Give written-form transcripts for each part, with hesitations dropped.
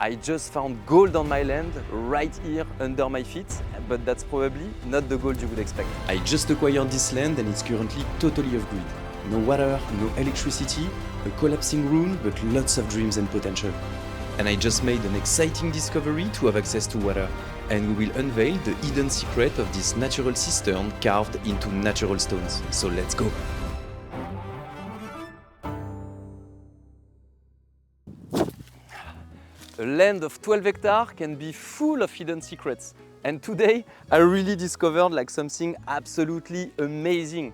I just found gold on my land, right here under my feet, but that's probably not the gold you would expect. I just acquired this land and it's currently totally off-grid. No water, no electricity, a collapsing room, but lots of dreams and potential. And I just made an exciting discovery to have access to water. And we will unveil the hidden secret of this natural cistern carved into natural stones. So let's go! A land of 12 hectares can be full of hidden secrets. And today I really discovered like something absolutely amazing.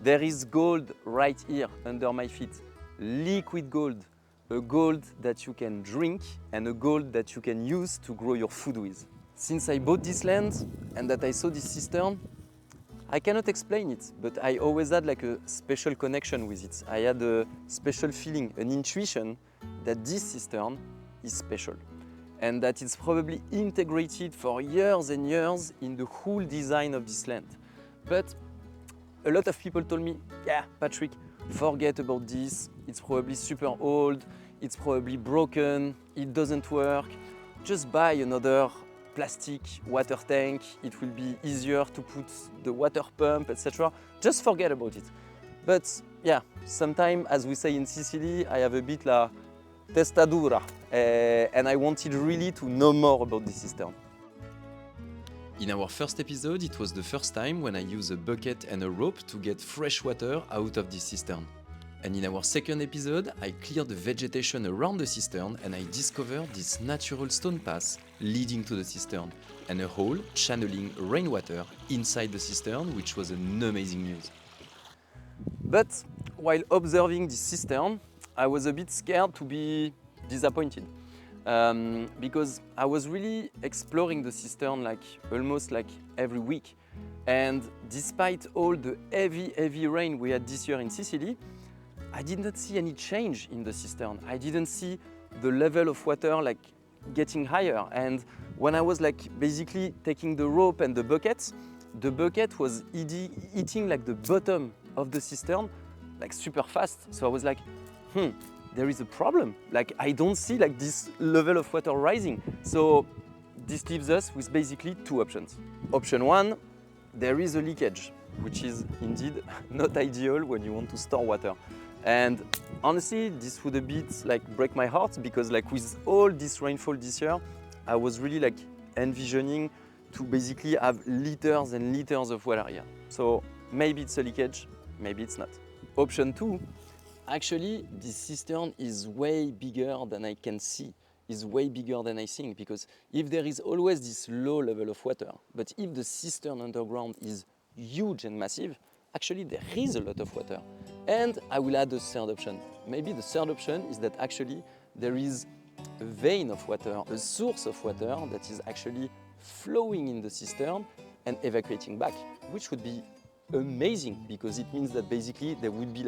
There is gold right here under my feet. Liquid gold. A gold that you can drink and a gold that you can use to grow your food with. Since I bought this land and that I saw this cistern, I cannot explain it, but I always had like a special connection with it. I had a special feeling, an intuition that this cistern is special and that it's probably integrated for years and years in the whole design of this land. But a lot of people told me, yeah, Patrick, forget about this. It's probably super old, it's probably broken, it doesn't work. Just buy another plastic water tank, it will be easier to put the water pump, etc. Just forget about it. But yeah, sometimes, as we say in Sicily, I have a bit la testa dura, and I wanted really to know more about this cistern. In our first episode, it was the first time when I used a bucket and a rope to get fresh water out of this cistern. And in our second episode, I cleared the vegetation around the cistern and I discovered this natural stone path leading to the cistern and a hole channeling rainwater inside the cistern, which was an amazing news. But while observing this cistern, I was a bit scared to be disappointed because I was really exploring the cistern like almost like every week. And despite all the heavy rain we had this year in Sicily, I did not see any change in the cistern. I didn't see the level of water like getting higher. And when I was like basically taking the rope and the bucket was eating like the bottom of the cistern like super fast. So I was like, there is a problem. Like I don't see like this level of water rising. So this leaves us with basically two options. Option one, there is a leakage, which is indeed not ideal when you want to store water. And honestly, this would a bit like break my heart because like with all this rainfall this year, I was really like envisioning to basically have liters and liters of water here. So maybe it's a leakage, maybe it's not. Option two, actually this cistern is way bigger than I can see, is way bigger than I think, because if there is always this low level of water, but if the cistern underground is huge and massive, actually there is a lot of water. And I will add a third option. Maybe the third option is that actually there is a vein of water, a source of water that is actually flowing in the cistern and evacuating back, which would be amazing because it means that basically there would be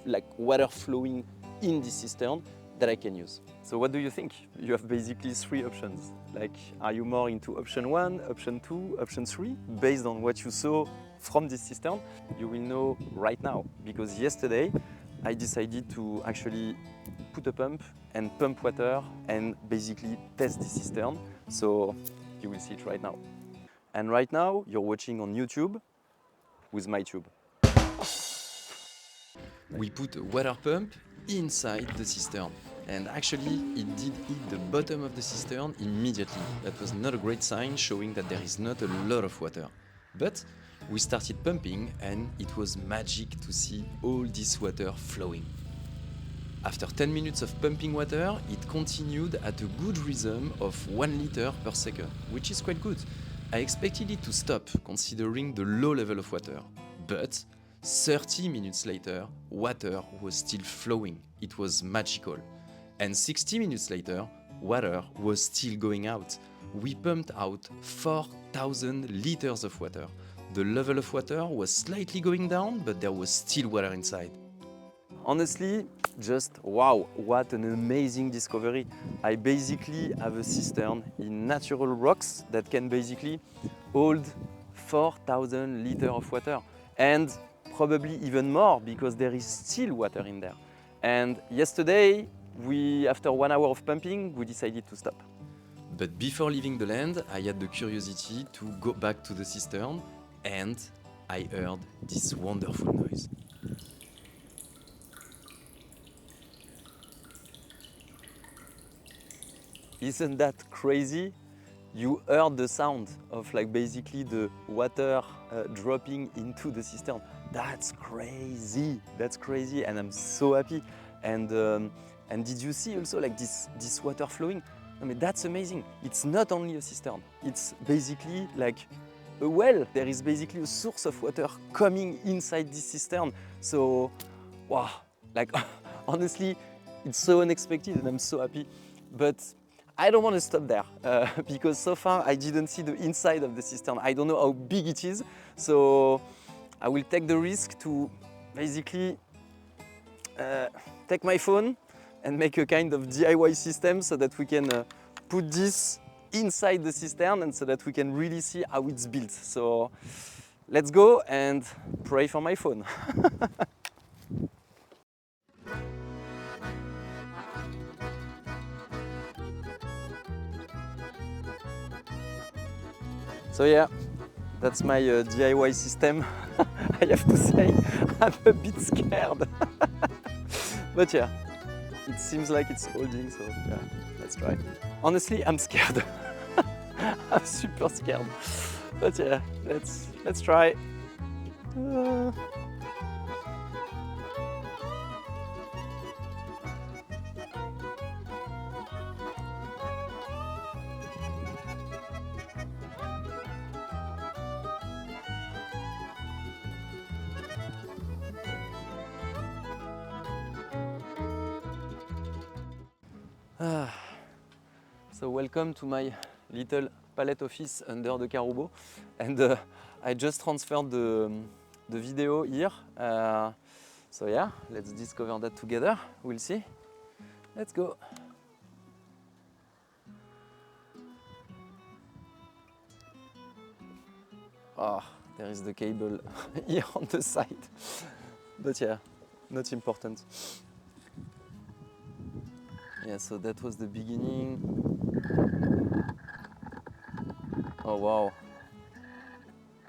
like water flowing in this cistern that I can use. So what do you think? You have basically three options. Like, are you more into option one, option two, option three, based on what you saw from this cistern? You will know right now, because yesterday I decided to actually put a pump and pump water and basically test this cistern. So you will see it right now. And right now you're watching on YouTube with my tube. We put a water pump inside the cistern. And actually, it did hit the bottom of the cistern immediately. That was not a great sign, showing that there is not a lot of water. But we started pumping and it was magic to see all this water flowing. After 10 minutes of pumping water, it continued at a good rhythm of 1 liter per second, which is quite good. I expected it to stop, considering the low level of water. But 30 minutes later, water was still flowing. It was magical. And 60 minutes later, water was still going out. We pumped out 4,000 liters of water. The level of water was slightly going down, but there was still water inside. Honestly, just wow, what an amazing discovery. I basically have a cistern in natural rocks that can basically hold 4,000 liters of water. And probably even more because there is still water in there. And yesterday, after 1 hour of pumping, we decided to stop. But before leaving the land, I had the curiosity to go back to the cistern, and I heard this wonderful noise. Isn't that crazy? You heard the sound of like basically the water dropping into the cistern. That's crazy, and I'm so happy. And did you see also like this water flowing? I mean, that's amazing. It's not only a cistern, it's basically like a well. There is basically a source of water coming inside this cistern. So, wow, like honestly, it's so unexpected and I'm so happy. But I don't want to stop there because so far I didn't see the inside of the cistern. I don't know how big it is, so I will take the risk to basically take my phone and make a kind of DIY system so that we can put this inside the cistern and so that we can really see how it's built. So let's go and pray for my phone. So yeah, that's my DIY system. I have to say, I'm a bit scared. But yeah, it seems like it's holding, so yeah, let's try. Honestly, I'm scared. I'm super scared. But yeah, let's try. So welcome to my little pallet office under the Carubo, and I just transferred the video here. So yeah, let's discover that together. We'll see. Let's go. Oh, there is the cable here on the side, but yeah, not important. Yeah, so that was the beginning. Oh wow.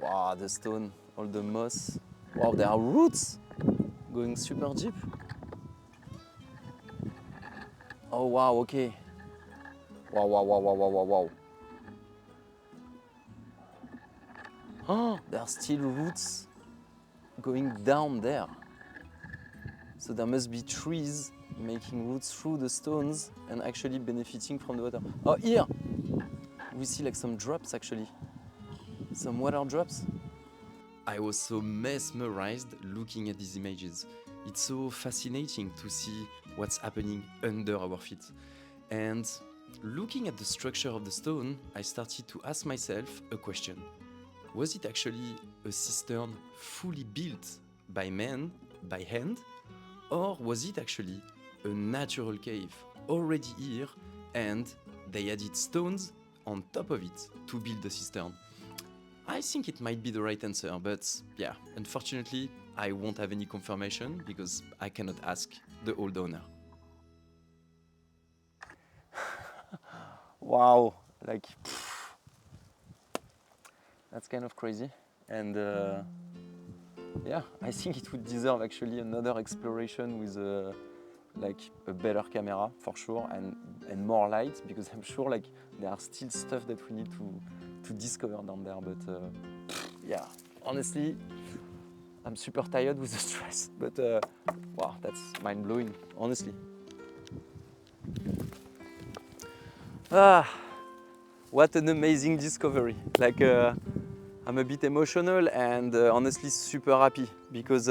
Wow, the stone, all the moss. Wow, there are roots going super deep. Oh wow, okay. Wow, wow, wow, wow, wow, wow, wow. Oh, there are still roots going down there. So there must be trees making roots through the stones and actually benefiting from the water. Oh, here we see like some drops actually, some water drops. I was so mesmerized looking at these images. It's so fascinating to see what's happening under our feet. And looking at the structure of the stone, I started to ask myself a question. Was it actually a cistern fully built by man, by hand? Or was it actually a natural cave already here and they added stones on top of it to build the cistern? I think it might be the right answer, but yeah, unfortunately, I won't have any confirmation because I cannot ask the old owner. Wow, like that's kind of crazy, and yeah, I think it would deserve actually another exploration with like a better camera for sure and more light, because I'm sure like there are still stuff that we need to discover down there. But yeah, honestly, I'm super tired with the stress. But wow, that's mind blowing, honestly. Ah, what an amazing discovery! Like I'm a bit emotional and honestly super happy because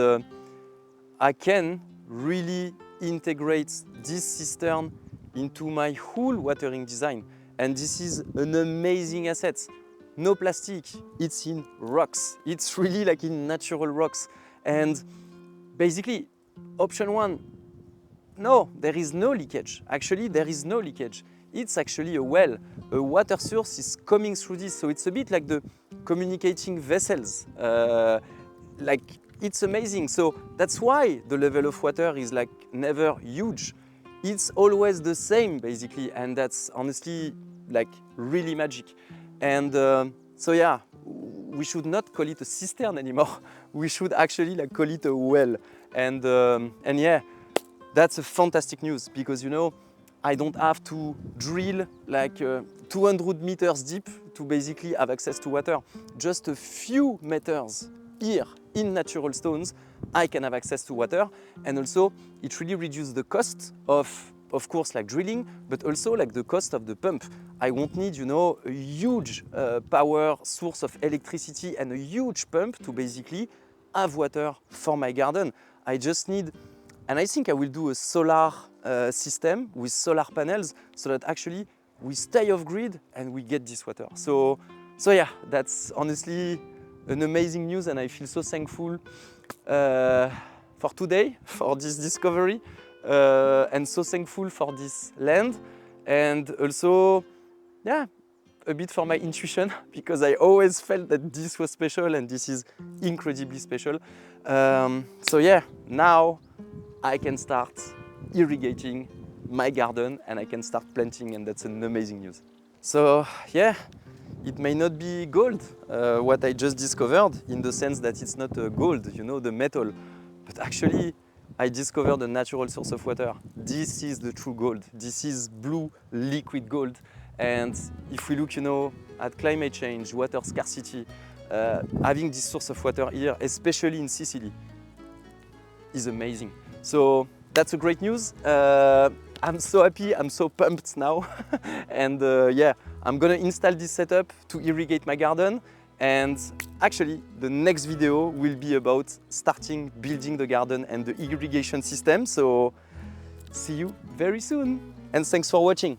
I can really integrate this cistern into my whole watering design, and this is an amazing asset. No plastic, it's in rocks. It's really like in natural rocks. And basically, option one, no, there is no leakage. Actually, there is no leakage. It's actually a well. A water source is coming through this, so it's a bit like the communicating vessels. Like, it's amazing. So that's why the level of water is like never huge. it's always the same basically, and that's honestly like really magic. And so yeah, we should not call it a cistern anymore. We should actually like call it a well. And yeah, that's a fantastic news because you know I don't have to drill like 200 meters deep to basically have access to water. Just a few meters here in natural stones, I can have access to water, and also it really reduces the cost of course, like drilling, but also like the cost of the pump. I won't need, you know, a huge power source of electricity and a huge pump to basically have water for my garden. I just need, and I think I will do a solar system with solar panels so that actually we stay off grid and we get this water. So yeah, that's honestly an amazing news, and I feel so thankful for today, for this discovery, and so thankful for this land, and also, yeah, a bit for my intuition because I always felt that this was special, and this is incredibly special. So yeah, now I can start irrigating my garden and I can start planting, and that's an amazing news. So yeah, it may not be gold, what I just discovered, in the sense that it's not gold, you know, the metal, but actually I discovered a natural source of water. This is the true gold. This is blue liquid gold. And if we look, you know, at climate change, water scarcity, having this source of water here, especially in Sicily, is amazing. So that's a great news. I'm so happy, I'm so pumped now. And yeah, I'm gonna install this setup to irrigate my garden. And actually, the next video will be about starting building the garden and the irrigation system. So see you very soon. And thanks for watching.